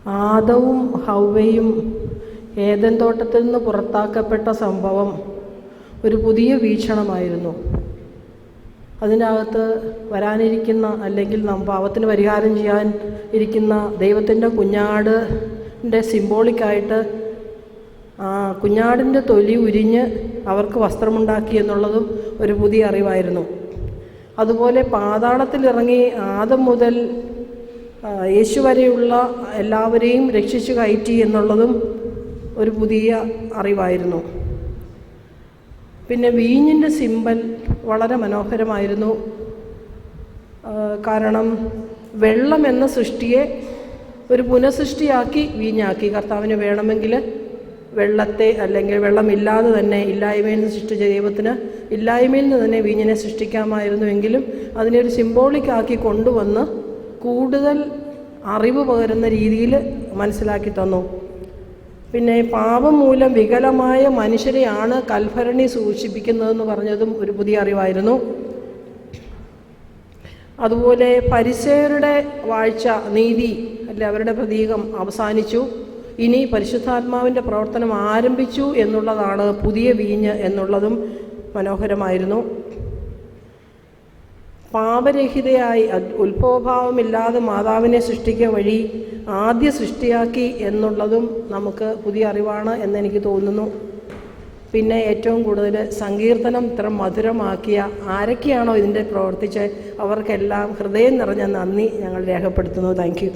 ആദവും ഹവ്വയും Eden തോട്ടത്തിൽ നിന്ന് പുറത്താക്കപ്പെട്ട സംഭവം ഒരു പുതിയ വീക്ഷണമായിരുന്നു. അതിനകത്ത് വരാനിരിക്കുന്ന, അല്ലെങ്കിൽ പാപത്തിന് പരിഹാരം ചെയ്യാൻ ഇരിക്കുന്ന ദൈവത്തിൻ്റെ കുഞ്ഞാടിൻ്റെ സിംബോളിക്കായിട്ട് കുഞ്ഞാടിൻ്റെ തൊലി ഉരിഞ്ഞ് അവർക്ക് വസ്ത്രമുണ്ടാക്കി എന്നുള്ളതും ഒരു പുതിയ അറിവായിരുന്നു. അതുപോലെ പാതാളത്തിലിറങ്ങി ആദം മുതൽ യേശു വരെയുള്ള എല്ലാവരെയും രക്ഷിച്ചു കയറ്റി എന്നുള്ളതും ഒരു പുതിയ അറിവായിരുന്നു. പിന്നെ വീഞ്ഞിൻ്റെ സിമ്പൽ വളരെ മനോഹരമായിരുന്നു. കാരണം വെള്ളം എന്ന സൃഷ്ടിയെ ഒരു പുനഃസൃഷ്ടിയാക്കി വീഞ്ഞാക്കി. കർത്താവിന് വേണമെങ്കിൽ വെള്ളത്തെ, അല്ലെങ്കിൽ വെള്ളമില്ലാതെ തന്നെ ഇല്ലായ്മയിൽ നിന്ന് സൃഷ്ടിച്ച ദൈവത്തിന് ഇല്ലായ്മയിൽ നിന്ന് തന്നെ വീഞ്ഞിനെ സൃഷ്ടിക്കാമായിരുന്നുവെങ്കിലും അതിനെ ഒരു സിംബോളിക്കാക്കി കൊണ്ടുവന്ന് കൂടുതൽ അറിവ് പകരുന്ന രീതിയിൽ മനസ്സിലാക്കി തന്നു. പിന്നെ പാപം മൂലം വികലമായ മനുഷ്യരെയാണ് കൽഭരണി സൂക്ഷിപ്പിക്കുന്നതെന്ന് പറഞ്ഞതും ഒരു പുതിയ അറിവായിരുന്നു. അതുപോലെ പരിസേയരുടെ വാഴ്ച, നീതി, അല്ലെ അവരുടെ പ്രതീകം അവസാനിച്ചു. ഇനി പരിശുദ്ധാത്മാവിൻ്റെ പ്രവർത്തനം ആരംഭിച്ചു എന്നുള്ളതാണ് പുതിയ വീഞ്ഞ് എന്നുള്ളതും മനോഹരമായിരുന്നു. പാപരഹിതയായി ഉത്ഭവഭാവമില്ലാതെ മാതാവിനെ സൃഷ്ടിക്കുക വഴി ആദ്യ സൃഷ്ടിയാക്കി എന്നുള്ളതും നമുക്ക് പുതിയ അറിവാണ് എന്നെനിക്ക് തോന്നുന്നു. പിന്നെ ഏറ്റവും കൂടുതൽ സങ്കീർത്തനം ഇത്ര മധുരമാക്കിയ ആരൊക്കെയാണോ ഇതിൻ്റെ പ്രവർത്തിച്ച് അവർക്കെല്ലാം ഹൃദയം നിറഞ്ഞ നന്ദി ഞങ്ങൾ രേഖപ്പെടുത്തുന്നു. Thank you.